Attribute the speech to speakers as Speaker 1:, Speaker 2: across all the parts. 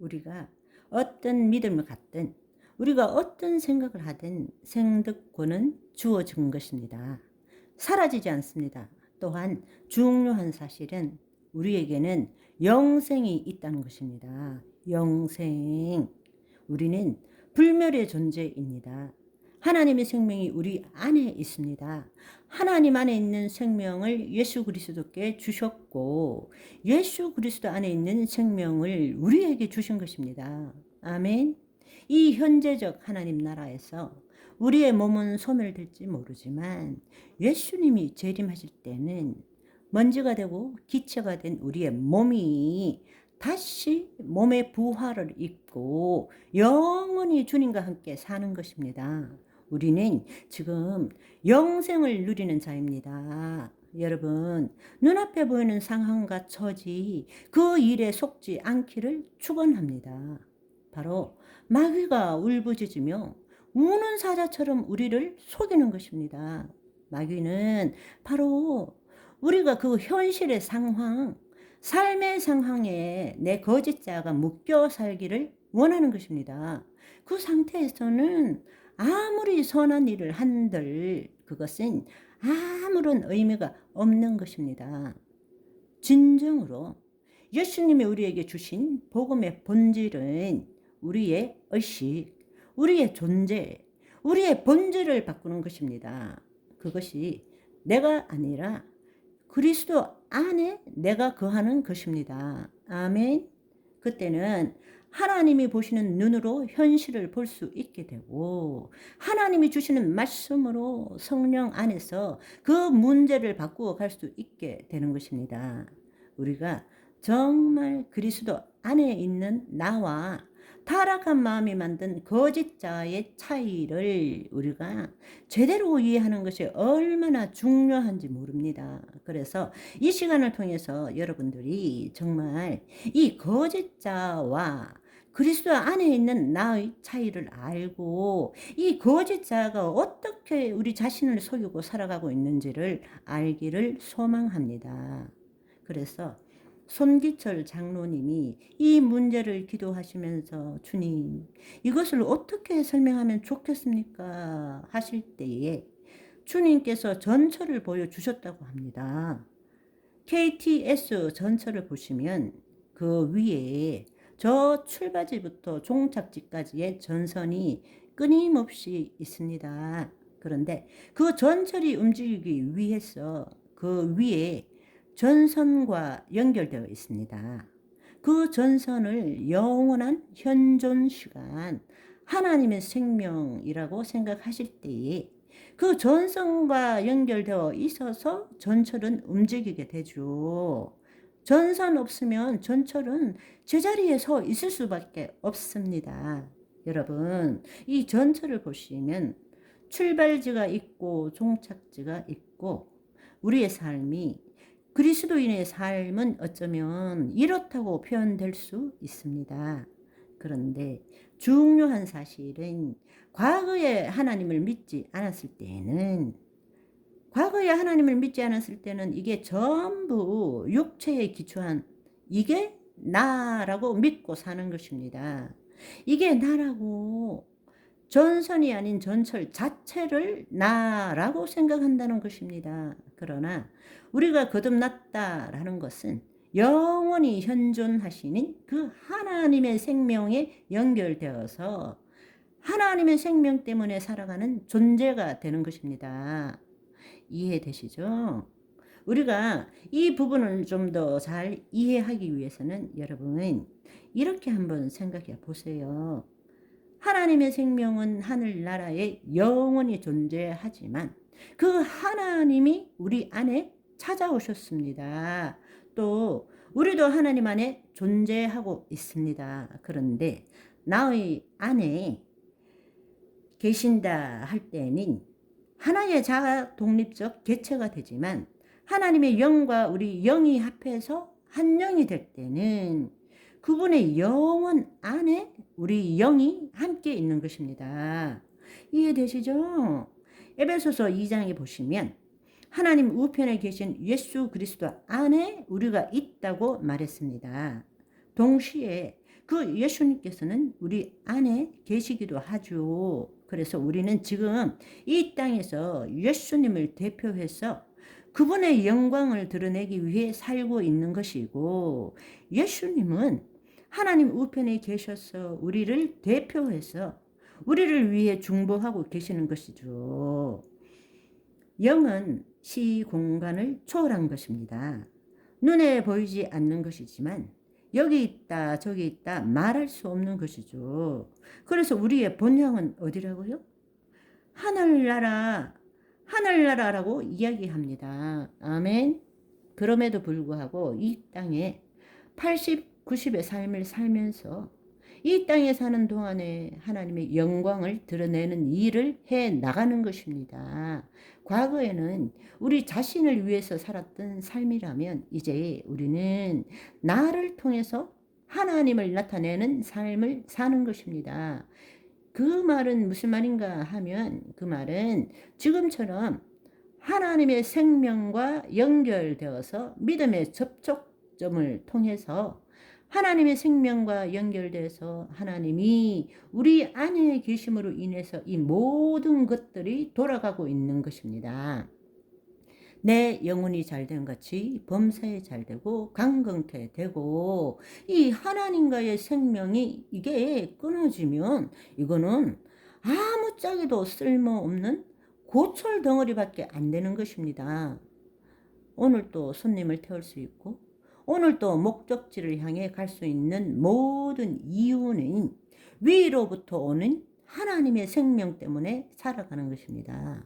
Speaker 1: 우리가 어떤 믿음을 갖든 우리가 어떤 생각을 하든 생득권은 주어진 것입니다. 사라지지 않습니다. 또한 중요한 사실은 우리에게는 영생이 있다는 것입니다. 영생. 우리는 불멸의 존재입니다. 하나님의 생명이 우리 안에 있습니다. 하나님 안에 있는 생명을 예수 그리스도께 주셨고 예수 그리스도 안에 있는 생명을 우리에게 주신 것입니다. 아멘. 이 현재적 하나님 나라에서 우리의 몸은 소멸될지 모르지만 예수님이 재림하실 때는 먼지가 되고 기체가 된 우리의 몸이 다시 몸의 부활을 입고 영원히 주님과 함께 사는 것입니다. 우리는 지금 영생을 누리는 자입니다. 여러분, 눈앞에 보이는 상황과 처지, 그 일에 속지 않기를 축원합니다. 바로 마귀가 울부짖으며 우는 사자처럼 우리를 속이는 것입니다. 마귀는 바로 우리가 그 현실의 상황, 삶의 상황에 내 거짓자가 묶여 살기를 원하는 것입니다. 그 상태에서는 아무리 선한 일을 한들 그것은 아무런 의미가 없는 것입니다. 진정으로 예수님이 우리에게 주신 복음의 본질은 우리의 의식, 우리의 존재, 우리의 본질을 바꾸는 것입니다. 그것이 내가 아니라 그리스도 안에 내가 거하는 것입니다. 아멘. 그때는 하나님이 보시는 눈으로 현실을 볼 수 있게 되고 하나님이 주시는 말씀으로 성령 안에서 그 문제를 바꾸어 갈 수 있게 되는 것입니다. 우리가 정말 그리스도 안에 있는 나와 타락한 마음이 만든 거짓자의 차이를 우리가 제대로 이해하는 것이 얼마나 중요한지 모릅니다. 그래서 이 시간을 통해서 여러분들이 정말 이 거짓자와 그리스도 안에 있는 나의 차이를 알고 이 거짓자가 어떻게 우리 자신을 속이고 살아가고 있는지를 알기를 소망합니다. 그래서 손기철 장로님이 이 문제를 기도하시면서 주님, 이것을 어떻게 설명하면 좋겠습니까? 하실 때에 주님께서 전철을 보여주셨다고 합니다. KTS 전철을 보시면 그 위에 저 출발지부터 종착지까지의 전선이 끊임없이 있습니다. 그런데 그 전철이 움직이기 위해서 그 위에 전선과 연결되어 있습니다. 그 전선을 영원한 현존 시간, 하나님의 생명이라고 생각하실 때에 그 전선과 연결되어 있어서 전철은 움직이게 되죠. 전선 없으면 전철은 제자리에 서 있을 수밖에 없습니다. 여러분, 이 전철을 보시면 출발지가 있고 종착지가 있고 우리의 삶이 그리스도인의 삶은 어쩌면 이렇다고 표현될 수 있습니다. 그런데 중요한 사실은 과거에 하나님을 믿지 않았을 때에는 이게 전부 육체에 기초한 이게 나라고 믿고 사는 것입니다. 이게 나라고 전선이 아닌 전철 자체를 나라고 생각한다는 것입니다. 그러나 우리가 거듭났다라는 것은 영원히 현존하시는 그 하나님의 생명에 연결되어서 하나님의 생명 때문에 살아가는 존재가 되는 것입니다. 이해되시죠? 우리가 이 부분을 좀 더 잘 이해하기 위해서는 여러분 이렇게 한번 생각해 보세요. 하나님의 생명은 하늘나라에 영원히 존재하지만 그 하나님이 우리 안에 찾아오셨습니다. 또 우리도 하나님 안에 존재하고 있습니다. 그런데 나의 안에 계신다 할 때는 하나의 자아 독립적 개체가 되지만 하나님의 영과 우리 영이 합해서 한 영이 될 때는 그분의 영혼 안에 우리 영이 함께 있는 것입니다. 이해되시죠? 에베소서 2장에 보시면 하나님 우편에 계신 예수 그리스도 안에 우리가 있다고 말했습니다. 동시에 그 예수님께서는 우리 안에 계시기도 하죠. 그래서 우리는 지금 이 땅에서 예수님을 대표해서 그분의 영광을 드러내기 위해 살고 있는 것이고, 예수님은 하나님 우편에 계셔서 우리를 대표해서 우리를 위해 중보하고 계시는 것이죠. 영은 시공간을 초월한 것입니다. 눈에 보이지 않는 것이지만 여기 있다 저기 있다 말할 수 없는 것이죠. 그래서 우리의 본향은 어디라고요? 하늘나라, 하늘나라라고 이야기합니다. 아멘. 그럼에도 불구하고 이 땅에 80, 90의 삶을 살면서 이 땅에 사는 동안에 하나님의 영광을 드러내는 일을 해 나가는 것입니다. 과거에는 우리 자신을 위해서 살았던 삶이라면 이제 우리는 나를 통해서 하나님을 나타내는 삶을 사는 것입니다. 그 말은 무슨 말인가 하면, 그 말은 지금처럼 하나님의 생명과 연결되어서 믿음의 접촉점을 통해서 하나님의 생명과 연결돼서 하나님이 우리 안에 계심으로 인해서 이 모든 것들이 돌아가고 있는 것입니다. 내 영혼이 잘된 같이 범사에 잘되고 강건케 되고, 이 하나님과의 생명이 이게 끊어지면 이거는 아무짝에도 쓸모없는 고철 덩어리밖에 안 되는 것입니다. 오늘 또 손님을 태울 수 있고 오늘 또 목적지를 향해 갈 수 있는 모든 이유는 위로부터 오는 하나님의 생명 때문에 살아가는 것입니다.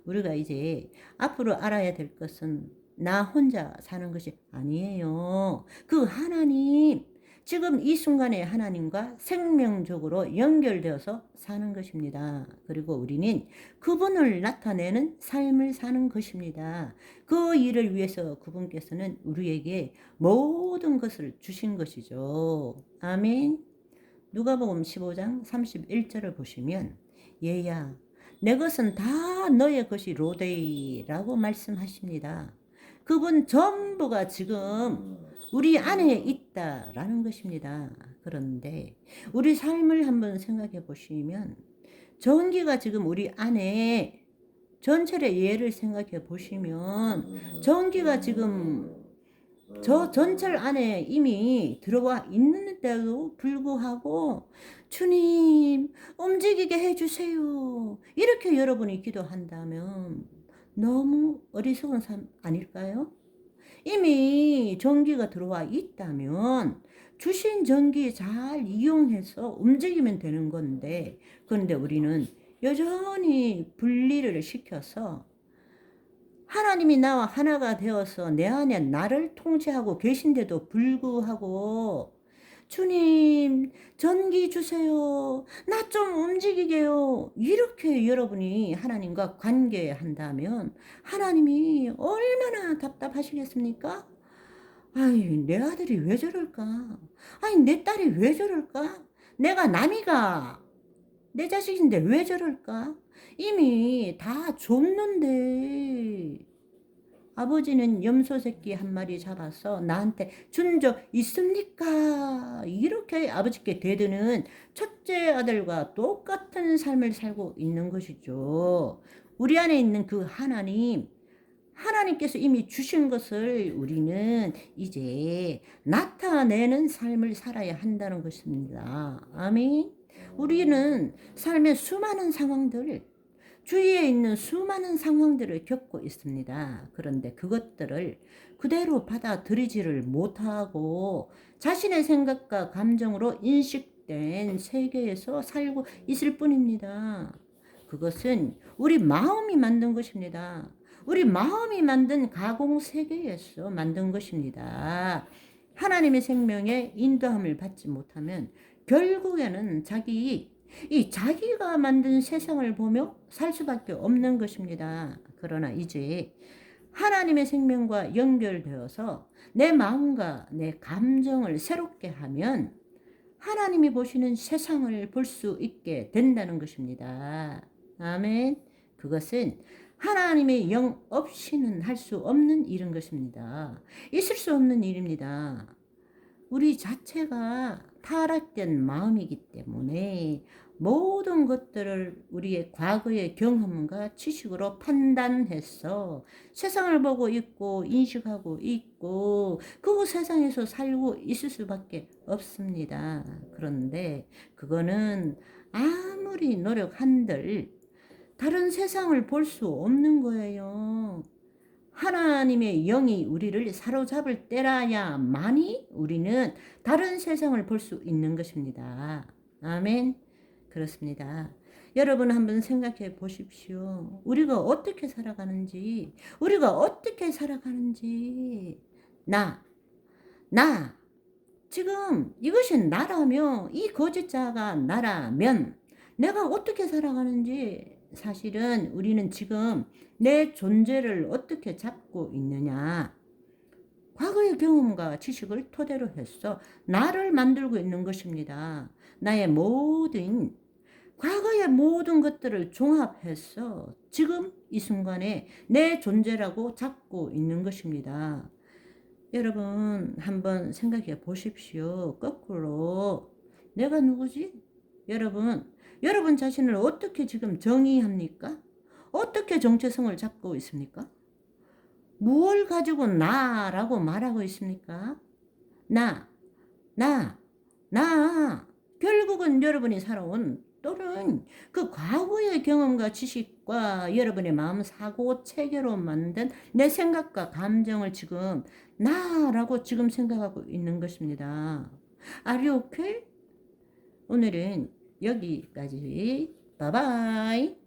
Speaker 1: 우리가 이제 앞으로 알아야 될 것은 나 혼자 사는 것이 아니에요. 그 하나님, 지금 이 순간에 하나님과 생명적으로 연결되어서 사는 것입니다. 그리고 우리는 그분을 나타내는 삶을 사는 것입니다. 그 일을 위해서 그분께서는 우리에게 모든 것을 주신 것이죠. 아멘. 누가복음 15장 31절을 보시면, 얘야 내 것은 다 너의 것이로되이라고 말씀하십니다. 그분 전부가 지금 우리 안에 있다라는 것입니다. 그런데 우리 삶을 한번 생각해 보시면, 전기가 지금 우리 안에, 전철의 예를 생각해 보시면 전기가 지금 저 전철 안에 이미 들어와 있는데도 불구하고 주님 움직이게 해주세요 이렇게 여러분이 기도한다면 너무 어리석은 삶 아닐까요? 이미 전기가 들어와 있다면 주신 전기 잘 이용해서 움직이면 되는 건데, 그런데 우리는 여전히 분리를 시켜서 하나님이 나와 하나가 되어서 내 안에 나를 통치하고 계신데도 불구하고 주님 전기 주세요, 나 좀 움직이게요 이렇게 여러분이 하나님과 관계한다면 하나님이 얼마나 답답하시겠습니까? 아이, 내 아들이 왜 저럴까? 아니, 내 딸이 왜 저럴까? 내가 남이가 내 자식인데 왜 저럴까? 이미 다 줬는데. 아버지는 염소 새끼 한 마리 잡아서 나한테 준 적 있습니까? 이렇게 아버지께 대드는 첫째 아들과 똑같은 삶을 살고 있는 것이죠. 우리 안에 있는 그 하나님, 하나님께서 이미 주신 것을 우리는 이제 나타내는 삶을 살아야 한다는 것입니다. 아멘. 우리는 삶의 수많은 상황들, 주위에 있는 수많은 상황들을 겪고 있습니다. 그런데 그것들을 그대로 받아들이지를 못하고 자신의 생각과 감정으로 인식된 세계에서 살고 있을 뿐입니다. 그것은 우리 마음이 만든 것입니다. 우리 마음이 만든 가공 세계에서 만든 것입니다. 하나님의 생명에 인도함을 받지 못하면 결국에는 자기가 만든 세상을 보며 살 수밖에 없는 것입니다. 그러나 이제 하나님의 생명과 연결되어서 내 마음과 내 감정을 새롭게 하면 하나님이 보시는 세상을 볼 수 있게 된다는 것입니다. 아멘. 그것은 하나님의 영 없이는 할 수 없는 일인 것입니다. 있을 수 없는 일입니다. 우리 자체가 타락된 마음이기 때문에 모든 것들을 우리의 과거의 경험과 지식으로 판단해서 세상을 보고 있고 인식하고 있고 그 세상에서 살고 있을 수밖에 없습니다. 그런데 그거는 아무리 노력한들 다른 세상을 볼 수 없는 거예요. 하나님의 영이 우리를 사로잡을 때라야만이 우리는 다른 세상을 볼 수 있는 것입니다. 아멘. 그렇습니다. 여러분 한번 생각해 보십시오. 우리가 어떻게 살아가는지, 우리가 어떻게 살아가는지, 나, 지금 이것이 나라며, 이 거짓자가 나라면 내가 어떻게 살아가는지 사실은 우리는 지금 내 존재를 어떻게 잡고 있느냐. 과거의 경험과 지식을 토대로 해서 나를 만들고 있는 것입니다. 나의 모든 과거의 모든 것들을 종합해서 지금 이 순간에 내 존재라고 잡고 있는 것입니다. 여러분 한번 생각해 보십시오. 거꾸로 내가 누구지? 여러분 자신을 어떻게 지금 정의합니까? 어떻게 정체성을 잡고 있습니까? 무엇을 가지고 나라고 말하고 있습니까? 나. 결국은 여러분이 살아온 또는 그 과거의 경험과 지식과 여러분의 마음, 사고, 체계로 만든 내 생각과 감정을 지금 나라고 지금 생각하고 있는 것입니다. Are you okay? 오늘은 여기까지. 바이바이.